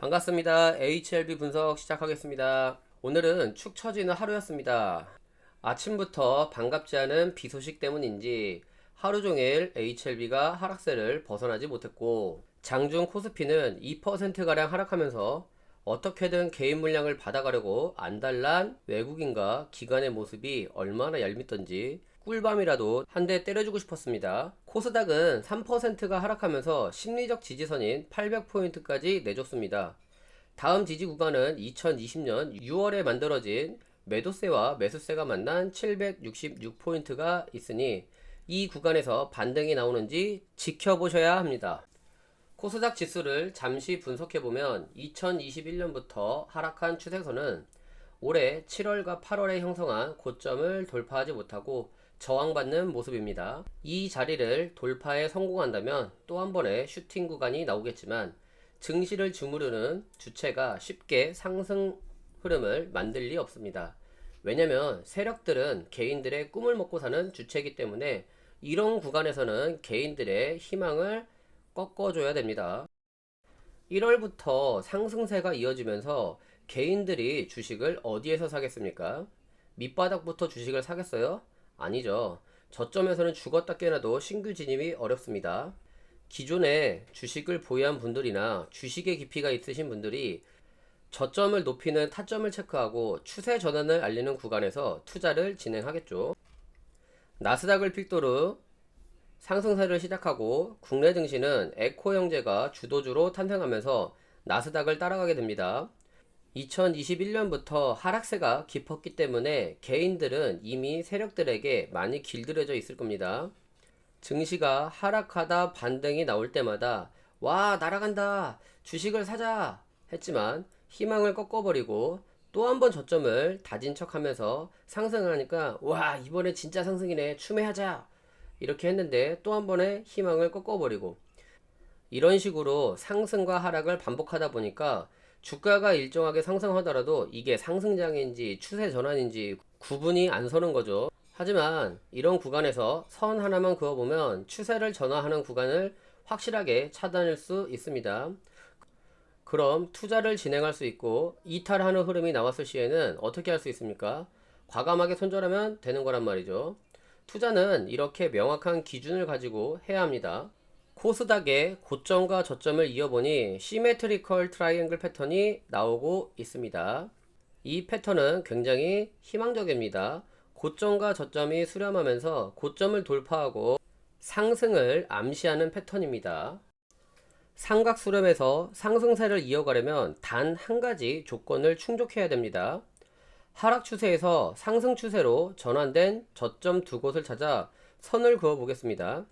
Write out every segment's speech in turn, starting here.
반갑습니다. HLB 분석 시작하겠습니다. 오늘은 축 처지는 하루였습니다. 아침부터 반갑지 않은 비 소식 때문인지 하루 종일 HLB가 하락세를 벗어나지 못했고 장중 코스피는 2%가량 하락하면서 어떻게든 개인 물량을 받아가려고 안달난 외국인과 기관의 모습이 얼마나 얄밉던지 꿀밤이라도 한 대 때려주고 싶었습니다. 코스닥은 3%가 하락하면서 심리적 지지선인 800포인트까지 내줬습니다. 다음 지지 구간은 2020년 6월에 만들어진 매도세와 매수세가 만난 766포인트가 있으니 이 구간에서 반등이 나오는지 지켜보셔야 합니다. 코스닥 지수를 잠시 분석해보면 2021년부터 하락한 추세선은 올해 7월과 8월에 형성한 고점을 돌파하지 못하고 저항받는 모습입니다. 이 자리를 돌파에 성공한다면 또 한 번의 슈팅 구간이 나오겠지만 증시를 주무르는 주체가 쉽게 상승 흐름을 만들 리 없습니다. 왜냐면 세력들은 개인들의 꿈을 먹고 사는 주체이기 때문에 이런 구간에서는 개인들의 희망을 꺾어줘야 됩니다. 1월부터 상승세가 이어지면서 개인들이 주식을 어디에서 사겠습니까? 밑바닥부터 주식을 사겠어요? 아니죠. 저점에서는 죽었다 깨어나도 신규 진입이 어렵습니다. 기존에 주식을 보유한 분들이나 주식의 깊이가 있으신 분들이 저점을 높이는 타점을 체크하고 추세 전환을 알리는 구간에서 투자를 진행하겠죠. 나스닥을 필두로 상승세를 시작하고 국내 증시는 에코 형제가 주도주로 탄생하면서 나스닥을 따라가게 됩니다. 2021년부터 하락세가 깊었기 때문에 개인들은 이미 세력들에게 많이 길들여져 있을 겁니다. 증시가 하락하다 반등이 나올 때마다 와 날아간다 주식을 사자 했지만 희망을 꺾어버리고 또 한 번 저점을 다진 척 하면서 상승하니까 와 이번에 진짜 상승이네 추매하자 이렇게 했는데 또 한 번의 희망을 꺾어버리고 이런 식으로 상승과 하락을 반복하다 보니까 주가가 일정하게 상승하더라도 이게 상승장인지 추세 전환인지 구분이 안 서는 거죠. 하지만 이런 구간에서 선 하나만 그어보면 추세를 전환하는 구간을 확실하게 찾아낼 수 있습니다. 그럼 투자를 진행할 수 있고 이탈하는 흐름이 나왔을 시에는 어떻게 할 수 있습니까? 과감하게 손절하면 되는 거란 말이죠. 투자는 이렇게 명확한 기준을 가지고 해야 합니다. 코스닥의 고점과 저점을 이어보니 시메트리컬 트라이앵글 패턴이 나오고 있습니다. 이 패턴은 굉장히 희망적입니다. 고점과 저점이 수렴하면서 고점을 돌파하고 상승을 암시하는 패턴입니다. 삼각 수렴에서 상승세를 이어가려면 단 한 가지 조건을 충족해야 됩니다. 하락 추세에서 상승 추세로 전환된 저점 두 곳을 찾아 선을 그어 보겠습니다.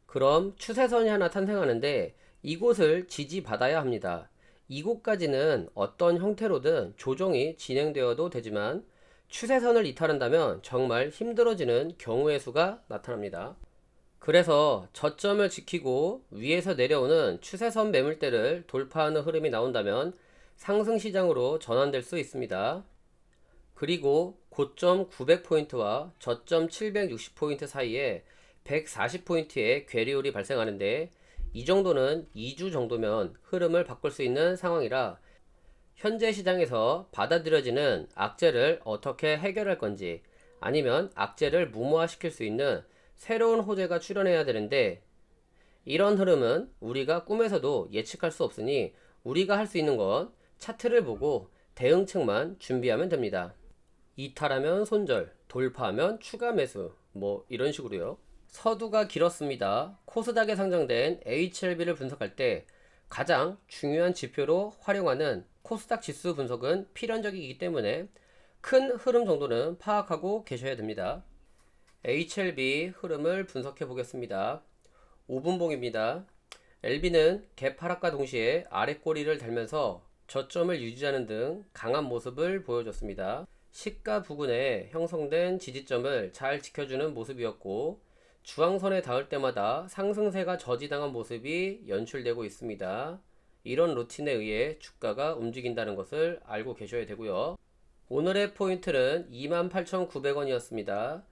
그럼 추세선이 하나 탄생하는데 이곳을 지지받아야 합니다. 이곳까지는 어떤 형태로든 조정이 진행되어도 되지만 추세선을 이탈한다면 정말 힘들어지는 경우의 수가 나타납니다. 그래서 저점을 지키고 위에서 내려오는 추세선 매물대를 돌파하는 흐름이 나온다면 상승시장으로 전환될 수 있습니다. 그리고 고점 900포인트와 저점 760포인트 사이에 140포인트의 괴리홀이 발생하는데 이 정도는 2주 정도면 흐름을 바꿀 수 있는 상황이라 현재 시장에서 받아들여지는 악재를 어떻게 해결할 건지 아니면 악재를 무모화시킬 수 있는 새로운 호재가 출현해야 되는데 이런 흐름은 우리가 꿈에서도 예측할 수 없으니 우리가 할 수 있는 건 차트를 보고 대응책만 준비하면 됩니다. 이탈하면 손절, 돌파하면 추가 매수 뭐 이런 식으로요. 서두가 길었습니다. 코스닥에 상장된 HLB를 분석할 때 가장 중요한 지표로 활용하는 코스닥 지수 분석은 필연적이기 때문에 큰 흐름 정도는 파악하고 계셔야 됩니다. HLB 흐름을 분석해 보겠습니다. 5분봉입니다. LB는 갭 하락과 동시에 아래 꼬리를 달면서 저점을 유지하는 등 강한 모습을 보여줬습니다. 시가 부근에 형성된 지지점을 잘 지켜주는 모습이었고 주황선에 닿을 때마다 상승세가 저지당한 모습이 연출되고 있습니다. 이런 루틴에 의해 주가가 움직인다는 것을 알고 계셔야 되고요. 오늘의 포인트는 28,900원이었습니다.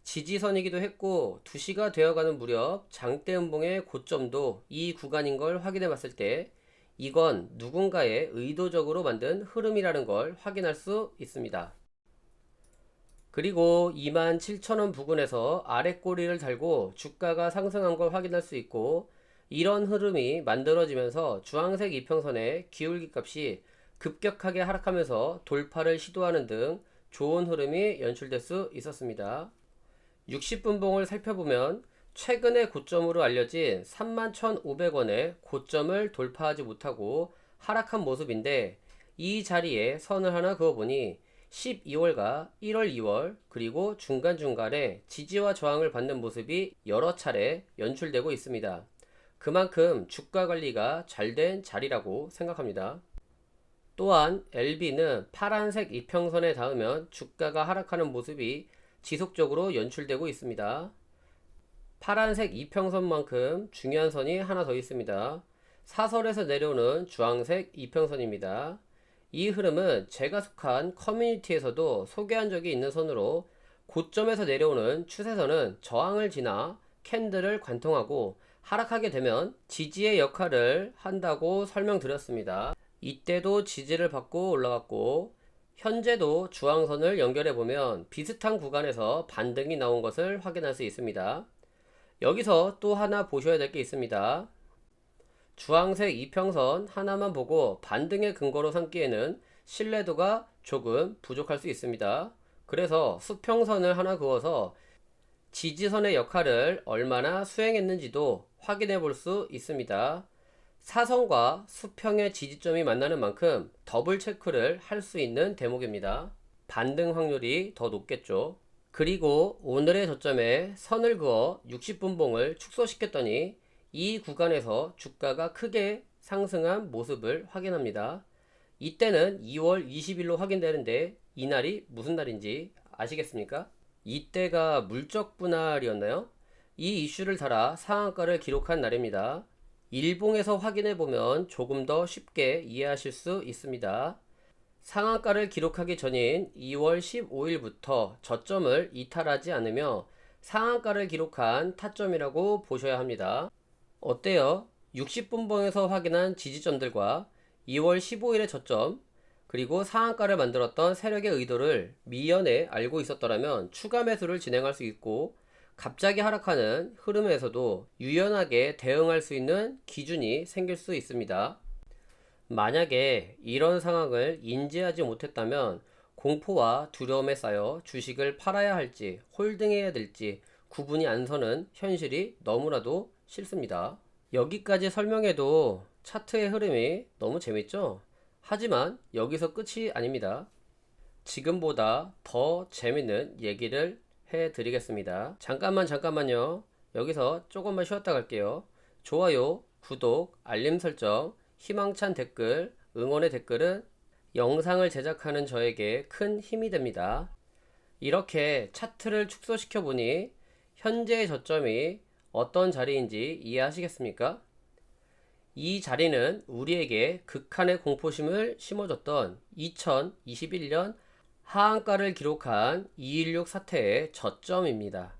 지지선이기도 했고 2시가 되어가는 무렵 장대음봉의 고점도 이 구간인 걸 확인해 봤을 때 이건 누군가의 의도적으로 만든 흐름이라는 걸 확인할 수 있습니다. 그리고 27,000원 부근에서 아래 꼬리를 달고 주가가 상승한 걸 확인할 수 있고, 이런 흐름이 만들어지면서 주황색 이평선의 기울기 값이 급격하게 하락하면서 돌파를 시도하는 등 좋은 흐름이 연출될 수 있었습니다. 60분봉을 살펴보면 최근의 고점으로 알려진 31,500원의 고점을 돌파하지 못하고 하락한 모습인데, 이 자리에 선을 하나 그어보니 12월과 1월, 2월 그리고 중간중간에 지지와 저항을 받는 모습이 여러 차례 연출되고 있습니다. 그만큼 주가 관리가 잘 된 자리라고 생각합니다. 또한 LB는 파란색 이평선에 닿으면 주가가 하락하는 모습이 지속적으로 연출되고 있습니다. 파란색 이평선만큼 중요한 선이 하나 더 있습니다. 사설에서 내려오는 주황색 이평선입니다. 이 흐름은 제가 속한 커뮤니티에서도 소개한 적이 있는 선으로, 고점에서 내려오는 추세선은 저항을 지나 캔들을 관통하고 하락하게 되면 지지의 역할을 한다고 설명드렸습니다. 이때도 지지를 받고 올라갔고, 현재도 주황선을 연결해 보면 비슷한 구간에서 반등이 나온 것을 확인할 수 있습니다. 여기서 또 하나 보셔야 될 게 있습니다. 주황색 이평선 하나만 보고 반등의 근거로 삼기에는 신뢰도가 조금 부족할 수 있습니다. 그래서 수평선을 하나 그어서 지지선의 역할을 얼마나 수행했는지도 확인해 볼 수 있습니다. 사선과 수평의 지지점이 만나는 만큼 더블 체크를 할 수 있는 대목입니다. 반등 확률이 더 높겠죠. 그리고 오늘의 저점에 선을 그어 60분봉을 축소시켰더니 이 구간에서 주가가 크게 상승한 모습을 확인합니다. 이때는 2월 20일로 확인되는데, 이날이 무슨 날인지 아시겠습니까? 이때가 물적 분할이었나요? 이 이슈를 달아 상한가를 기록한 날입니다. 일봉에서 확인해 보면 조금 더 쉽게 이해하실 수 있습니다. 상한가를 기록하기 전인 2월 15일부터 저점을 이탈하지 않으며 상한가를 기록한 타점이라고 보셔야 합니다. 어때요? 60분봉에서 확인한 지지점들과 2월 15일의 저점, 그리고 상한가를 만들었던 세력의 의도를 미연에 알고 있었더라면 추가 매수를 진행할 수 있고, 갑자기 하락하는 흐름에서도 유연하게 대응할 수 있는 기준이 생길 수 있습니다. 만약에 이런 상황을 인지하지 못했다면 공포와 두려움에 쌓여 주식을 팔아야 할지 홀딩해야 될지 구분이 안 서는 현실이 너무나도 싫습니다. 여기까지 설명해도 차트의 흐름이 너무 재밌죠? 하지만 여기서 끝이 아닙니다. 지금보다 더 재밌는 얘기를 해드리겠습니다. 잠깐만요. 여기서 조금만 쉬었다 갈게요. 좋아요, 구독, 알림 설정, 희망찬 댓글, 응원의 댓글은 영상을 제작하는 저에게 큰 힘이 됩니다. 이렇게 차트를 축소시켜 보니 현재의 저점이 어떤 자리인지 이해하시겠습니까? 이 자리는 우리에게 극한의 공포심을 심어줬던 2021년 하한가를 기록한 216 사태의 저점입니다.